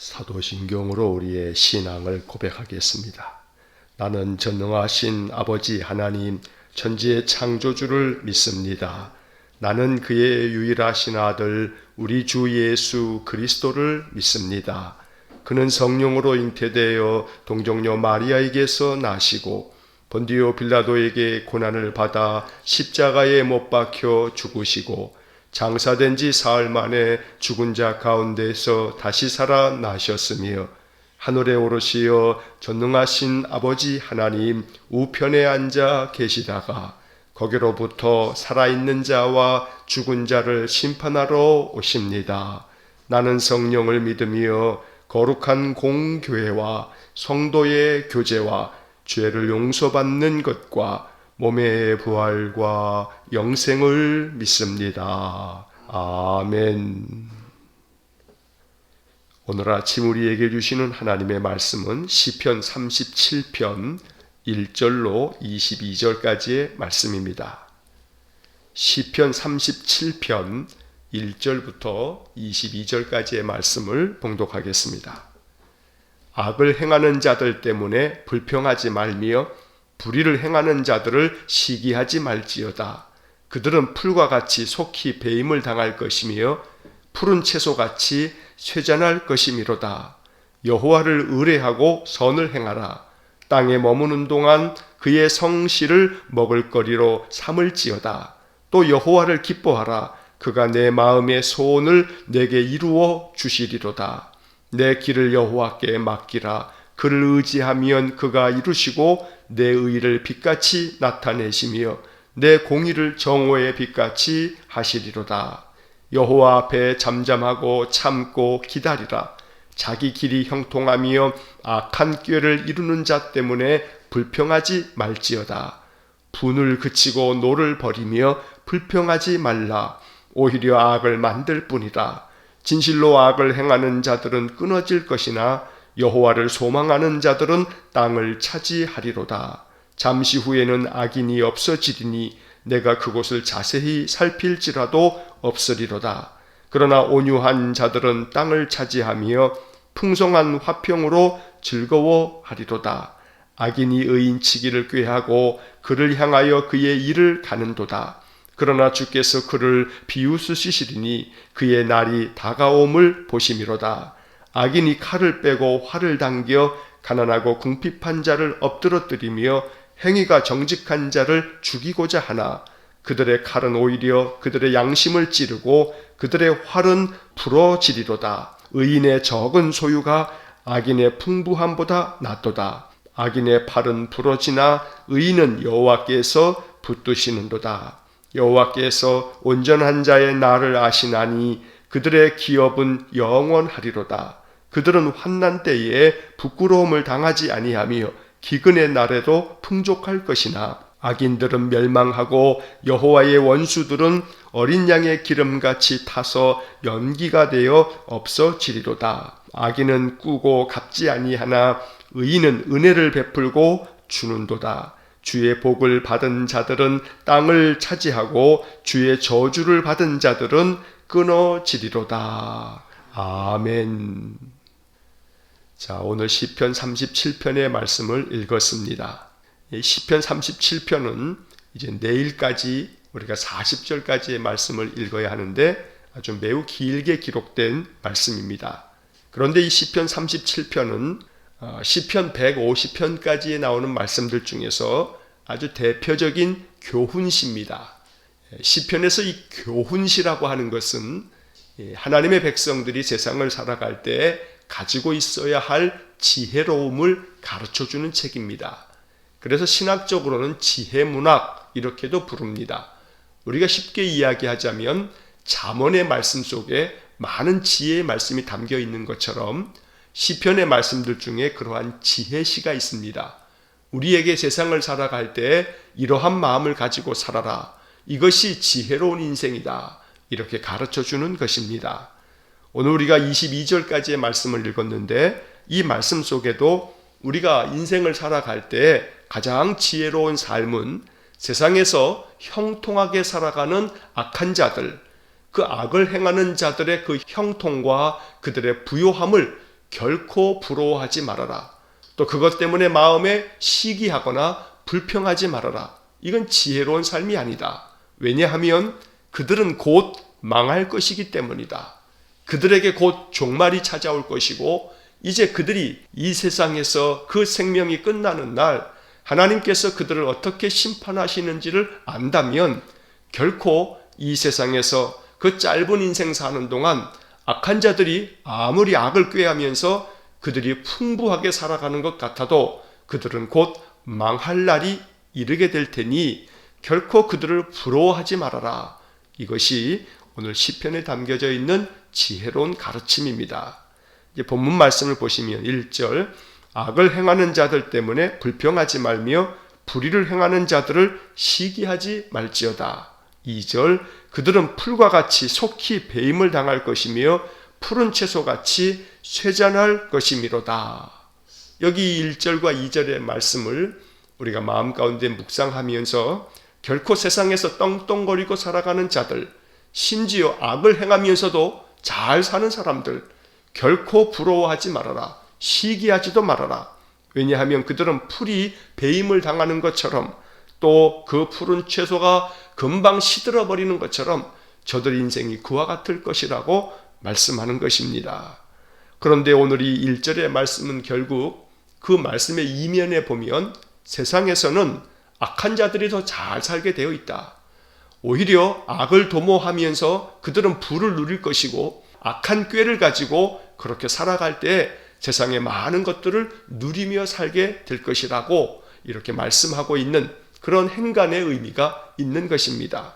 사도신경으로 우리의 신앙을 고백하겠습니다. 나는 전능하신 아버지 하나님 천지의 창조주를 믿습니다. 나는 그의 유일하신 아들 우리 주 예수 그리스도를 믿습니다. 그는 성령으로 잉태되어 동정녀 마리아에게서 나시고 본디오 빌라도에게 고난을 받아 십자가에 못 박혀 죽으시고 장사된 지 사흘 만에 죽은 자 가운데서 다시 살아나셨으며 하늘에 오르시어 전능하신 아버지 하나님 우편에 앉아 계시다가 거기로부터 살아있는 자와 죽은 자를 심판하러 오십니다. 나는 성령을 믿으며 거룩한 공교회와 성도의 교제와 죄를 용서받는 것과 몸의 부활과 영생을 믿습니다. 아멘. 오늘 아침 우리에게 주시는 하나님의 말씀은 시편 37편 1절로 22절까지의 말씀입니다. 시편 37편 1절부터 22절까지의 말씀을 봉독하겠습니다. 악을 행하는 자들 때문에 불평하지 말며 불의를 행하는 자들을 시기하지 말지어다. 그들은 풀과 같이 속히 배임을 당할 것이며 푸른 채소같이 쇠잔할 것이미로다. 여호와를 의뢰하고 선을 행하라. 땅에 머무는 동안 그의 성실을 먹을거리로 삼을지어다. 또 여호와를 기뻐하라. 그가 내 마음의 소원을 내게 이루어 주시리로다. 내 길을 여호와께 맡기라. 그를 의지하면 그가 이루시고 내 의를 빛같이 나타내시며 내 공의를 정오의 빛같이 하시리로다. 여호와 앞에 잠잠하고 참고 기다리라. 자기 길이 형통하며 악한 꾀를 이루는 자 때문에 불평하지 말지어다. 분을 그치고 노를 버리며 불평하지 말라. 오히려 악을 만들 뿐이라. 진실로 악을 행하는 자들은 끊어질 것이나 여호와를 소망하는 자들은 땅을 차지하리로다. 잠시 후에는 악인이 없어지리니 내가 그곳을 자세히 살필지라도 없으리로다. 그러나 온유한 자들은 땅을 차지하며 풍성한 화평으로 즐거워하리로다. 악인이 의인치기를 꾀하고 그를 향하여 그의 일을 가는도다. 그러나 주께서 그를 비웃으시리니 그의 날이 다가옴을 보심이로다. 악인이 칼을 빼고 활을 당겨 가난하고 궁핍한 자를 엎드러뜨리며 행위가 정직한 자를 죽이고자 하나 그들의 칼은 오히려 그들의 양심을 찌르고 그들의 활은 부러지리로다. 의인의 적은 소유가 악인의 풍부함보다 낫도다. 악인의 팔은 부러지나 의인은 여호와께서 붙드시는도다. 여호와께서 온전한 자의 날을 아시나니 그들의 기업은 영원하리로다. 그들은 환난 때에 부끄러움을 당하지 아니하며 기근의 날에도 풍족할 것이나 악인들은 멸망하고 여호와의 원수들은 어린 양의 기름같이 타서 연기가 되어 없어지리로다. 악인은 꾸고 갚지 아니하나 의인은 은혜를 베풀고 주는도다. 주의 복을 받은 자들은 땅을 차지하고 주의 저주를 받은 자들은 끊어지리로다. 아멘. 자, 오늘 시편 37편의 말씀을 읽었습니다. 시편 37편은 이제 내일까지 우리가 40절까지의 말씀을 읽어야 하는데 아주 매우 길게 기록된 말씀입니다. 그런데 이 시편 37편은 시편 150편까지에 나오는 말씀들 중에서 아주 대표적인 교훈시입니다. 시편에서 이 교훈시라고 하는 것은 하나님의 백성들이 세상을 살아갈 때 가지고 있어야 할 지혜로움을 가르쳐주는 책입니다. 그래서 신학적으로는 지혜문학 이렇게도 부릅니다. 우리가 쉽게 이야기하자면 잠언의 말씀 속에 많은 지혜의 말씀이 담겨 있는 것처럼 시편의 말씀들 중에 그러한 지혜시가 있습니다. 우리에게 세상을 살아갈 때 이러한 마음을 가지고 살아라. 이것이 지혜로운 인생이다. 이렇게 가르쳐주는 것입니다. 오늘 우리가 22절까지의 말씀을 읽었는데 이 말씀 속에도 우리가 인생을 살아갈 때 가장 지혜로운 삶은 세상에서 형통하게 살아가는 악한 자들, 그 악을 행하는 자들의 그 형통과 그들의 부요함을 결코 부러워하지 말아라. 또 그것 때문에 마음에 시기하거나 불평하지 말아라. 이건 지혜로운 삶이 아니다. 왜냐하면 그들은 곧 망할 것이기 때문이다. 그들에게 곧 종말이 찾아올 것이고 이제 그들이 이 세상에서 그 생명이 끝나는 날 하나님께서 그들을 어떻게 심판하시는지를 안다면 결코 이 세상에서 그 짧은 인생 사는 동안 악한 자들이 아무리 악을 꾀하면서 그들이 풍부하게 살아가는 것 같아도 그들은 곧 망할 날이 이르게 될 테니 결코 그들을 부러워하지 말아라. 이것이 오늘 시편에 담겨져 있는 지혜로운 가르침입니다. 이제 본문 말씀을 보시면 1절 악을 행하는 자들 때문에 불평하지 말며 불의를 행하는 자들을 시기하지 말지어다. 2절 그들은 풀과 같이 속히 배임을 당할 것이며 푸른 채소같이 쇠잔할 것이미로다. 여기 1절과 2절의 말씀을 우리가 마음 가운데 묵상하면서 결코 세상에서 떵떵거리고 살아가는 자들, 심지어 악을 행하면서도 잘 사는 사람들 결코 부러워하지 말아라. 시기하지도 말아라. 왜냐하면 그들은 풀이 배임을 당하는 것처럼 또 그 푸른 채소가 금방 시들어 버리는 것처럼 저들 인생이 그와 같을 것이라고 말씀하는 것입니다. 그런데 오늘 이 1절의 말씀은 결국 그 말씀의 이면에 보면 세상에서는 악한 자들이 더 잘 살게 되어 있다. 오히려 악을 도모하면서 그들은 부를 누릴 것이고 악한 꾀를 가지고 그렇게 살아갈 때 세상의 많은 것들을 누리며 살게 될 것이라고 이렇게 말씀하고 있는 그런 행간의 의미가 있는 것입니다.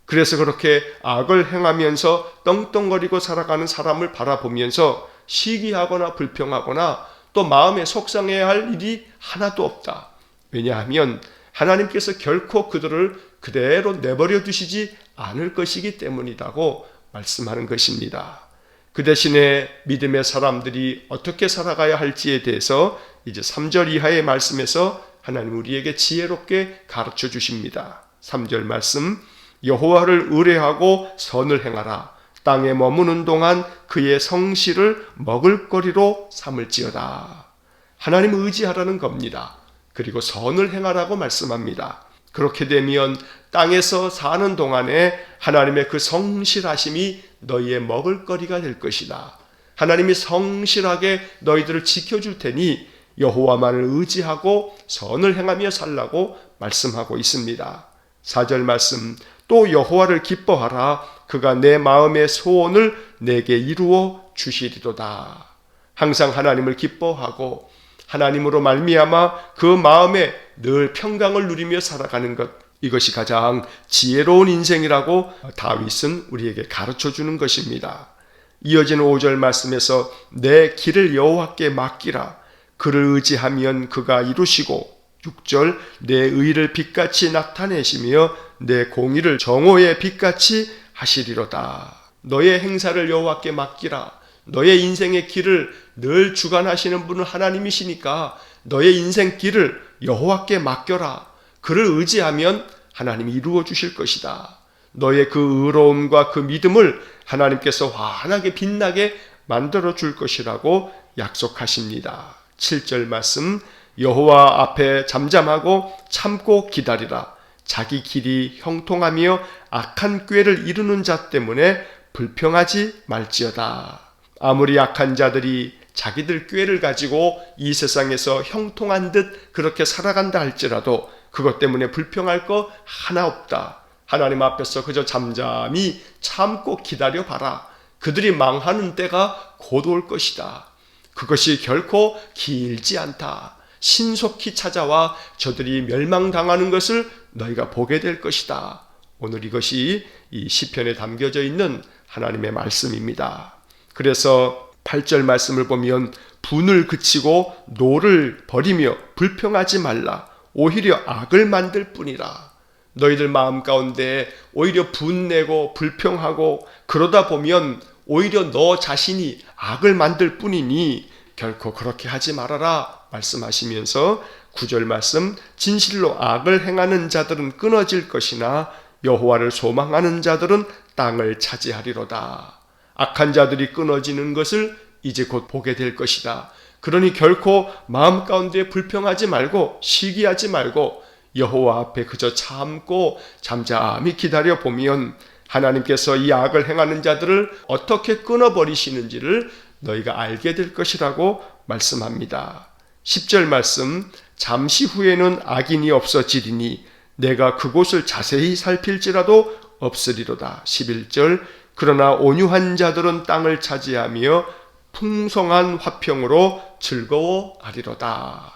그래서 그렇게 악을 행하면서 떵떵거리고 살아가는 사람을 바라보면서 시기하거나 불평하거나 또 마음에 속상해야 할 일이 하나도 없다. 왜냐하면 하나님께서 결코 그들을 그대로 내버려 두시지 않을 것이기 때문이라고 말씀하는 것입니다. 그 대신에 믿음의 사람들이 어떻게 살아가야 할지에 대해서 이제 3절 이하의 말씀에서 하나님 우리에게 지혜롭게 가르쳐 주십니다. 3절 말씀 여호와를 의뢰하고 선을 행하라. 땅에 머무는 동안 그의 성실을 먹을거리로 삼을지어다. 하나님을 의지하라는 겁니다. 그리고 선을 행하라고 말씀합니다. 그렇게 되면 땅에서 사는 동안에 하나님의 그 성실하심이 너희의 먹을거리가 될 것이다. 하나님이 성실하게 너희들을 지켜줄 테니 여호와만을 의지하고 선을 행하며 살라고 말씀하고 있습니다. 4절 말씀 또 여호와를 기뻐하라. 그가 내 마음의 소원을 내게 이루어 주시리로다. 항상 하나님을 기뻐하고 하나님으로 말미암아 그 마음에 늘 평강을 누리며 살아가는 것, 이것이 가장 지혜로운 인생이라고 다윗은 우리에게 가르쳐주는 것입니다. 이어지는 5절 말씀에서 내 길을 여호와께 맡기라. 그를 의지하면 그가 이루시고 6절 내 의를 빛같이 나타내시며 내 공의를 정오의 빛같이 하시리로다. 너의 행사를 여호와께 맡기라. 너의 인생의 길을 늘 주관하시는 분은 하나님이시니까 너의 인생 길을 여호와께 맡겨라. 그를 의지하면 하나님이 이루어 주실 것이다. 너의 그 의로움과 그 믿음을 하나님께서 환하게 빛나게 만들어 줄 것이라고 약속하십니다. 7절 말씀 여호와 앞에 잠잠하고 참고 기다리라. 자기 길이 형통하며 악한 꾀를 이루는 자 때문에 불평하지 말지어다. 아무리 악한 자들이 자기들 꾀를 가지고 이 세상에서 형통한 듯 그렇게 살아간다 할지라도 그것 때문에 불평할 거 하나 없다. 하나님 앞에서 그저 잠잠히 참고 기다려봐라. 그들이 망하는 때가 곧 올 것이다. 그것이 결코 길지 않다. 신속히 찾아와 저들이 멸망당하는 것을 너희가 보게 될 것이다. 오늘 이것이 이 시편에 담겨져 있는 하나님의 말씀입니다. 그래서 8절 말씀을 보면 분을 그치고 노를 버리며 불평하지 말라. 오히려 악을 만들 뿐이라. 너희들 마음 가운데 오히려 분내고 불평하고 그러다 보면 오히려 너 자신이 악을 만들 뿐이니 결코 그렇게 하지 말아라 말씀하시면서 9절 말씀 진실로 악을 행하는 자들은 끊어질 것이나 여호와를 소망하는 자들은 땅을 차지하리로다. 악한 자들이 끊어지는 것을 이제 곧 보게 될 것이다. 그러니 결코 마음 가운데 불평하지 말고 시기하지 말고 여호와 앞에 그저 참고 잠잠히 기다려 보면 하나님께서 이 악을 행하는 자들을 어떻게 끊어버리시는지를 너희가 알게 될 것이라고 말씀합니다. 10절 말씀, 잠시 후에는 악인이 없어지리니 내가 그곳을 자세히 살필지라도 없으리로다. 11절, 그러나 온유한 자들은 땅을 차지하며 풍성한 화평으로 즐거워하리로다.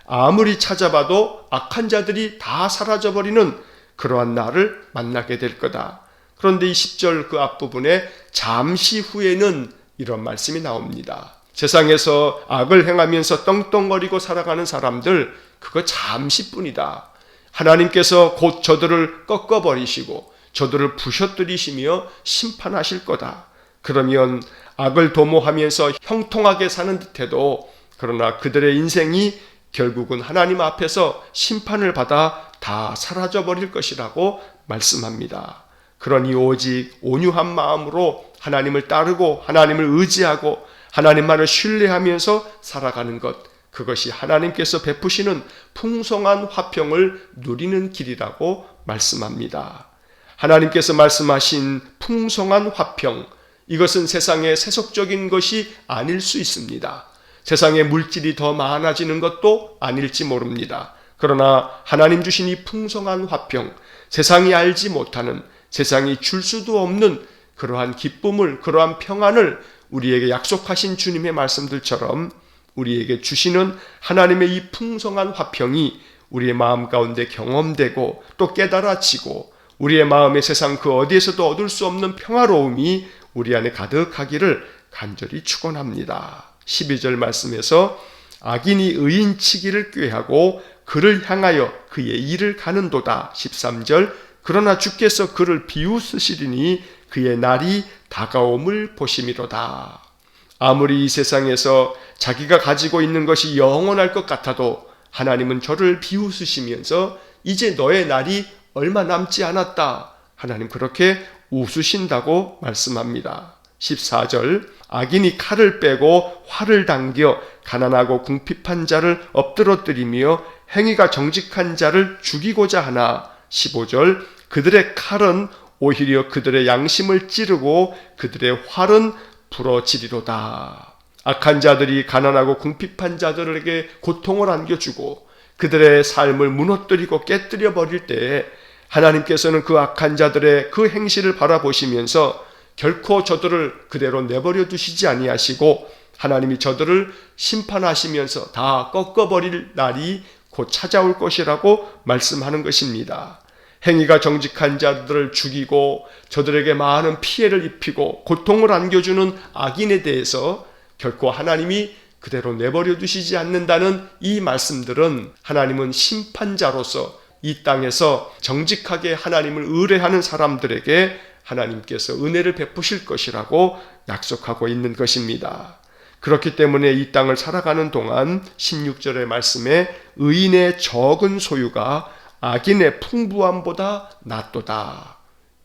아무리 찾아봐도 악한 자들이 다 사라져버리는 그러한 날을 만나게 될 거다. 그런데 이 10절 그 앞부분에 잠시 후에는 이런 말씀이 나옵니다. 세상에서 악을 행하면서 떵떵거리고 살아가는 사람들, 그거 잠시뿐이다. 하나님께서 곧 저들을 꺾어버리시고 저들을 부셔뜨리시며 심판하실 거다. 그러면 악을 도모하면서 형통하게 사는 듯해도 그러나 그들의 인생이 결국은 하나님 앞에서 심판을 받아 다 사라져버릴 것이라고 말씀합니다. 그러니 오직 온유한 마음으로 하나님을 따르고 하나님을 의지하고 하나님만을 신뢰하면서 살아가는 것, 그것이 하나님께서 베푸시는 풍성한 화평을 누리는 길이라고 말씀합니다. 하나님께서 말씀하신 풍성한 화평, 이것은 세상의 세속적인 것이 아닐 수 있습니다. 세상에 물질이 더 많아지는 것도 아닐지 모릅니다. 그러나 하나님 주신 이 풍성한 화평, 세상이 알지 못하는, 세상이 줄 수도 없는 그러한 기쁨을, 그러한 평안을 우리에게 약속하신 주님의 말씀들처럼 우리에게 주시는 하나님의 이 풍성한 화평이 우리의 마음 가운데 경험되고 또 깨달아지고 우리의 마음의 세상 그 어디에서도 얻을 수 없는 평화로움이 우리 안에 가득하기를 간절히 축원합니다. 12절 말씀에서 악인이 의인치기를 꾀하고 그를 향하여 그의 일을 가는도다. 13절, 그러나 주께서 그를 비웃으시리니 그의 날이 다가옴을 보심이로다. 아무리 이 세상에서 자기가 가지고 있는 것이 영원할 것 같아도 하나님은 저를 비웃으시면서 이제 너의 날이 얼마 남지 않았다. 하나님 그렇게 웃으신다고 말씀합니다. 14절, 악인이 칼을 빼고 활을 당겨 가난하고 궁핍한 자를 엎드러뜨리며 행위가 정직한 자를 죽이고자 하나. 15절, 그들의 칼은 오히려 그들의 양심을 찌르고 그들의 활은 부러지리로다. 악한 자들이 가난하고 궁핍한 자들에게 고통을 안겨주고 그들의 삶을 무너뜨리고 깨뜨려 버릴 때에 하나님께서는 그 악한 자들의 그 행실을 바라보시면서 결코 저들을 그대로 내버려 두시지 아니하시고 하나님이 저들을 심판하시면서 다 꺾어버릴 날이 곧 찾아올 것이라고 말씀하는 것입니다. 행위가 정직한 자들을 죽이고 저들에게 많은 피해를 입히고 고통을 안겨주는 악인에 대해서 결코 하나님이 그대로 내버려 두시지 않는다는 이 말씀들은 하나님은 심판자로서 이 땅에서 정직하게 하나님을 의뢰하는 사람들에게 하나님께서 은혜를 베푸실 것이라고 약속하고 있는 것입니다. 그렇기 때문에 이 땅을 살아가는 동안 16절의 말씀에 의인의 적은 소유가 악인의 풍부함보다 낫도다.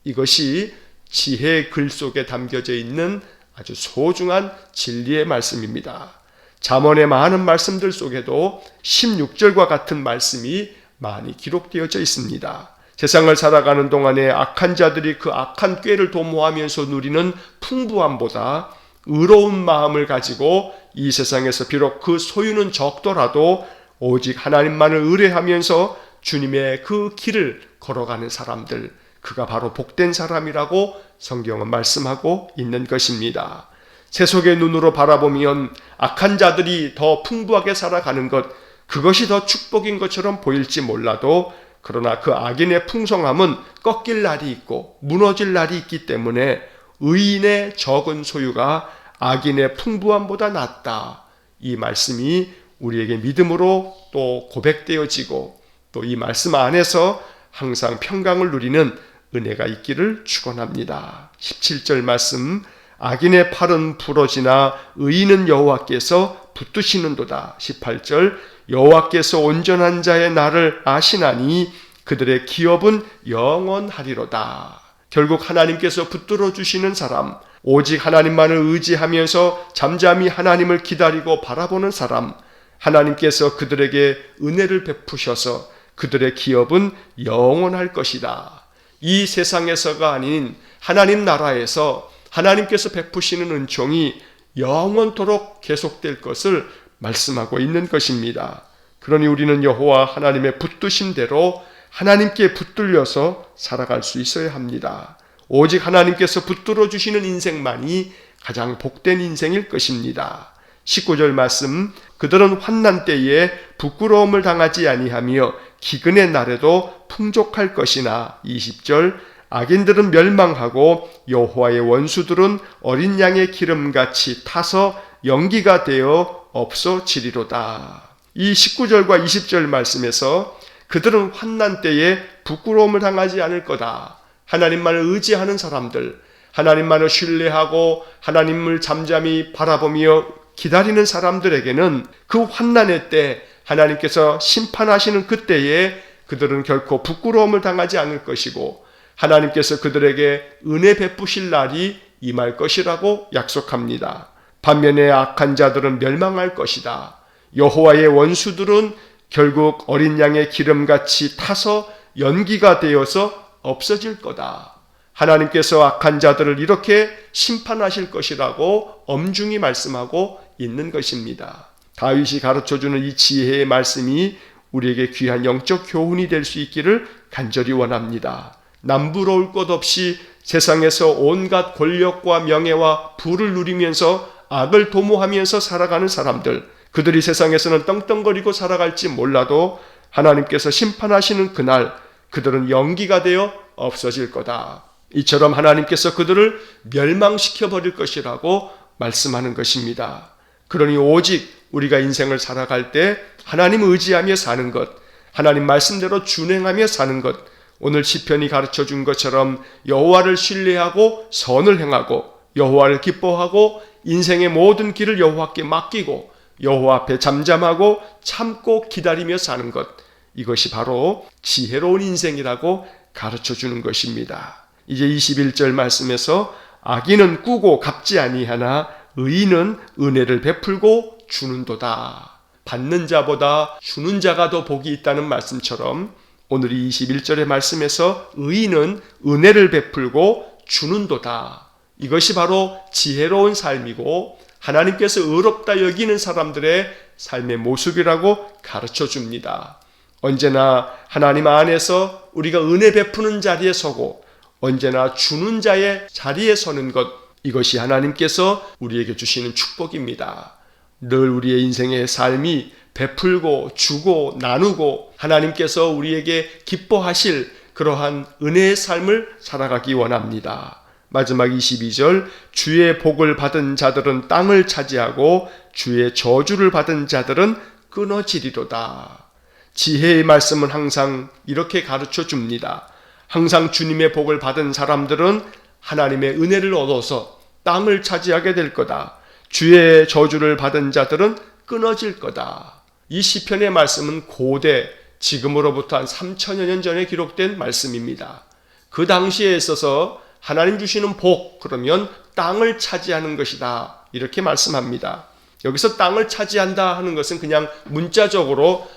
이것이 지혜의 글 속에 담겨져 있는 아주 소중한 진리의 말씀입니다. 잠언의 많은 말씀들 속에도 16절과 같은 말씀이 많이 기록되어져 있습니다. 세상을 살아가는 동안에 악한 자들이 그 악한 꾀를 도모하면서 누리는 풍부함보다 의로운 마음을 가지고 이 세상에서 비록 그 소유는 적더라도 오직 하나님만을 의뢰하면서 주님의 그 길을 걸어가는 사람들, 그가 바로 복된 사람이라고 성경은 말씀하고 있는 것입니다. 세속의 눈으로 바라보면 악한 자들이 더 풍부하게 살아가는 것, 그것이 더 축복인 것처럼 보일지 몰라도 그러나 그 악인의 풍성함은 꺾일 날이 있고 무너질 날이 있기 때문에 의인의 적은 소유가 악인의 풍부함보다 낫다. 이 말씀이 우리에게 믿음으로 또 고백되어지고 또 이 말씀 안에서 항상 평강을 누리는 은혜가 있기를 축원합니다. 17절 말씀, 악인의 팔은 부러지나 의인은 여호와께서 붙드시는도다. 18절, 여호와께서 온전한 자의 날을 아시나니 그들의 기업은 영원하리로다. 결국 하나님께서 붙들어 주시는 사람, 오직 하나님만을 의지하면서 잠잠히 하나님을 기다리고 바라보는 사람, 하나님께서 그들에게 은혜를 베푸셔서 그들의 기업은 영원할 것이다. 이 세상에서가 아닌 하나님 나라에서 하나님께서 베푸시는 은총이 영원토록 계속될 것을 말씀하고 있는 것입니다. 그러니 우리는 여호와 하나님의 붙드신 대로 하나님께 붙들려서 살아갈 수 있어야 합니다. 오직 하나님께서 붙들어 주시는 인생만이 가장 복된 인생일 것입니다. 19절 말씀, 그들은 환난 때에 부끄러움을 당하지 아니하며 기근의 날에도 풍족할 것이나 20절, 악인들은 멸망하고 여호와의 원수들은 어린 양의 기름같이 타서 연기가 되어 없어지리로다. 이 19절과 20절 말씀에서 그들은 환난 때에 부끄러움을 당하지 않을 거다. 하나님만을 의지하는 사람들, 하나님만을 신뢰하고 하나님을 잠잠히 바라보며 기다리는 사람들에게는 그 환난의 때 하나님께서 심판하시는 그때에 그들은 결코 부끄러움을 당하지 않을 것이고 하나님께서 그들에게 은혜 베푸실 날이 임할 것이라고 약속합니다. 반면에 악한 자들은 멸망할 것이다. 여호와의 원수들은 결국 어린 양의 기름같이 타서 연기가 되어서 없어질 거다. 하나님께서 악한 자들을 이렇게 심판하실 것이라고 엄중히 말씀하고 있는 것입니다. 다윗이 가르쳐주는 이 지혜의 말씀이 우리에게 귀한 영적 교훈이 될 수 있기를 간절히 원합니다. 남부러울 것 없이 세상에서 온갖 권력과 명예와 부를 누리면서 악을 도모하면서 살아가는 사람들, 그들이 세상에서는 떵떵거리고 살아갈지 몰라도 하나님께서 심판하시는 그날 그들은 연기가 되어 없어질 거다. 이처럼 하나님께서 그들을 멸망시켜 버릴 것이라고 말씀하는 것입니다. 그러니 오직 우리가 인생을 살아갈 때 하나님 의지하며 사는 것, 하나님 말씀대로 준행하며 사는 것, 오늘 시편이 가르쳐 준 것처럼 여호와를 신뢰하고 선을 행하고 여호와를 기뻐하고 인생의 모든 길을 여호와께 맡기고 여호와 앞에 잠잠하고 참고 기다리며 사는 것, 이것이 바로 지혜로운 인생이라고 가르쳐 주는 것입니다. 이제 21절 말씀에서 악인은 꾸고 갚지 아니하나 의인은 은혜를 베풀고 주는도다. 받는 자보다 주는 자가 더 복이 있다는 말씀처럼 오늘 이 21절의 말씀에서 의인은 은혜를 베풀고 주는도다. 이것이 바로 지혜로운 삶이고 하나님께서 의롭다 여기는 사람들의 삶의 모습이라고 가르쳐 줍니다. 언제나 하나님 안에서 우리가 은혜 베푸는 자리에 서고 언제나 주는 자의 자리에 서는 것, 이것이 하나님께서 우리에게 주시는 축복입니다. 늘 우리의 인생의 삶이 베풀고 주고 나누고 하나님께서 우리에게 기뻐하실 그러한 은혜의 삶을 살아가기 원합니다. 마지막 22절, 주의 복을 받은 자들은 땅을 차지하고 주의 저주를 받은 자들은 끊어지리로다. 지혜의 말씀은 항상 이렇게 가르쳐 줍니다. 항상 주님의 복을 받은 사람들은 하나님의 은혜를 얻어서 땅을 차지하게 될 거다. 주의 저주를 받은 자들은 끊어질 거다. 이 시편의 말씀은 고대, 지금으로부터 한 3천여 년 전에 기록된 말씀입니다. 그 당시에 있어서 하나님 주시는 복, 그러면 땅을 차지하는 것이다, 이렇게 말씀합니다. 여기서 땅을 차지한다 하는 것은 그냥 문자적으로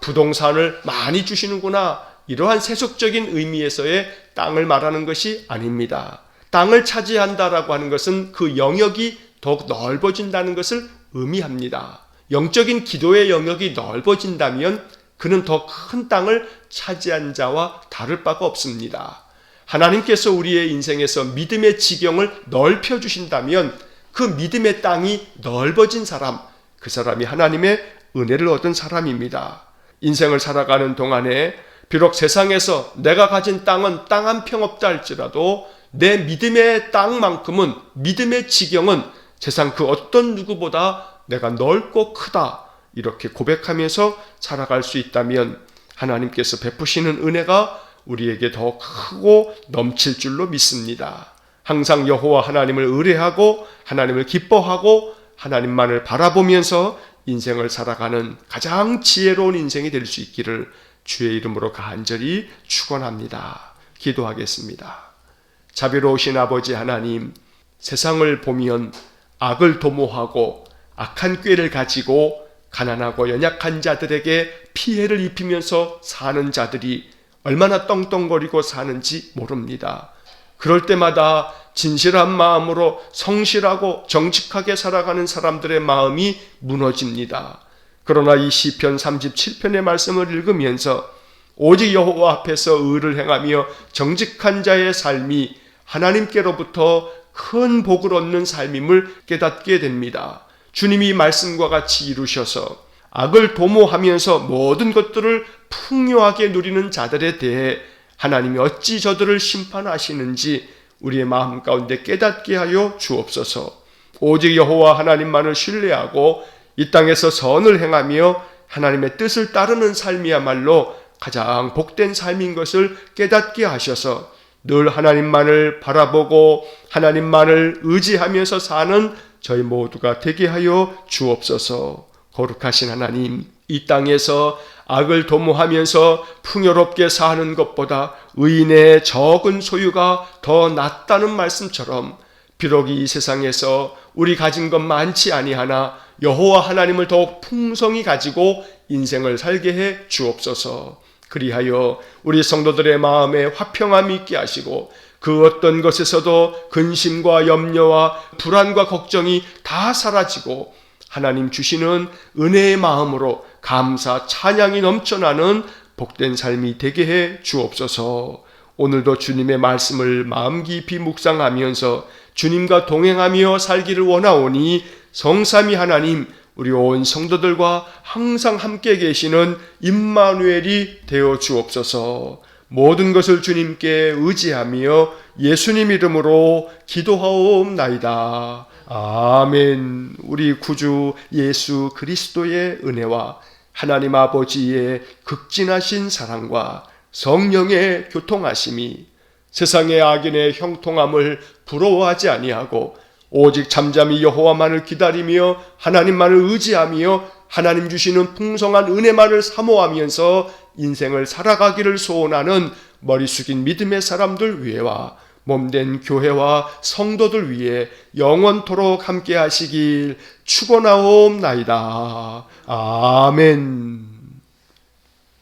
부동산을 많이 주시는구나, 이러한 세속적인 의미에서의 땅을 말하는 것이 아닙니다. 땅을 차지한다라고 하는 것은 그 영역이 더욱 넓어진다는 것을 의미합니다. 영적인 기도의 영역이 넓어진다면 그는 더 큰 땅을 차지한 자와 다를 바가 없습니다. 하나님께서 우리의 인생에서 믿음의 지경을 넓혀주신다면 그 믿음의 땅이 넓어진 사람, 그 사람이 하나님의 은혜를 얻은 사람입니다. 인생을 살아가는 동안에 비록 세상에서 내가 가진 땅은 땅 한 평 없다 할지라도 내 믿음의 땅만큼은, 믿음의 지경은 세상 그 어떤 누구보다 내가 넓고 크다, 이렇게 고백하면서 살아갈 수 있다면 하나님께서 베푸시는 은혜가 우리에게 더 크고 넘칠 줄로 믿습니다. 항상 여호와 하나님을 의뢰하고 하나님을 기뻐하고 하나님만을 바라보면서 인생을 살아가는 가장 지혜로운 인생이 될 수 있기를 주의 이름으로 간절히 축원합니다. 기도하겠습니다. 자비로우신 아버지 하나님, 세상을 보면 악을 도모하고 악한 꾀를 가지고 가난하고 연약한 자들에게 피해를 입히면서 사는 자들이 얼마나 떵떵거리고 사는지 모릅니다. 그럴 때마다 진실한 마음으로 성실하고 정직하게 살아가는 사람들의 마음이 무너집니다. 그러나 이 시편 37편의 말씀을 읽으면서 오직 여호와 앞에서 의를 행하며 정직한 자의 삶이 하나님께로부터 큰 복을 얻는 삶임을 깨닫게 됩니다. 주님이 말씀과 같이 이루셔서 악을 도모하면서 모든 것들을 풍요하게 누리는 자들에 대해 하나님이 어찌 저들을 심판하시는지 우리의 마음 가운데 깨닫게 하여 주옵소서. 오직 여호와 하나님만을 신뢰하고 이 땅에서 선을 행하며 하나님의 뜻을 따르는 삶이야말로 가장 복된 삶인 것을 깨닫게 하셔서 늘 하나님만을 바라보고 하나님만을 의지하면서 사는 저희 모두가 되게 하여 주옵소서. 거룩하신 하나님, 이 땅에서 악을 도모하면서 풍요롭게 사는 것보다 의인의 적은 소유가 더 낫다는 말씀처럼 비록 이 세상에서 우리 가진 것 많지 아니하나 여호와 하나님을 더욱 풍성히 가지고 인생을 살게 해 주옵소서. 그리하여 우리 성도들의 마음에 화평함이 있게 하시고 그 어떤 것에서도 근심과 염려와 불안과 걱정이 다 사라지고 하나님 주시는 은혜의 마음으로 감사 찬양이 넘쳐나는 복된 삶이 되게 해 주옵소서. 오늘도 주님의 말씀을 마음 깊이 묵상하면서 주님과 동행하며 살기를 원하오니 성삼위 하나님, 우리 온 성도들과 항상 함께 계시는 임마누엘이 되어 주옵소서. 모든 것을 주님께 의지하며 예수님 이름으로 기도하옵나이다. 아멘. 우리 구주 예수 그리스도의 은혜와 하나님 아버지의 극진하신 사랑과 성령의 교통하심이 세상의 악인의 형통함을 부러워하지 아니하고 오직 잠잠히 여호와만을 기다리며 하나님만을 의지하며 하나님 주시는 풍성한 은혜만을 사모하면서 인생을 살아가기를 소원하는 머리 숙인 믿음의 사람들 위에와 몸된 교회와 성도들 위해 영원토록 함께 하시길 축원하옵나이다. 아멘.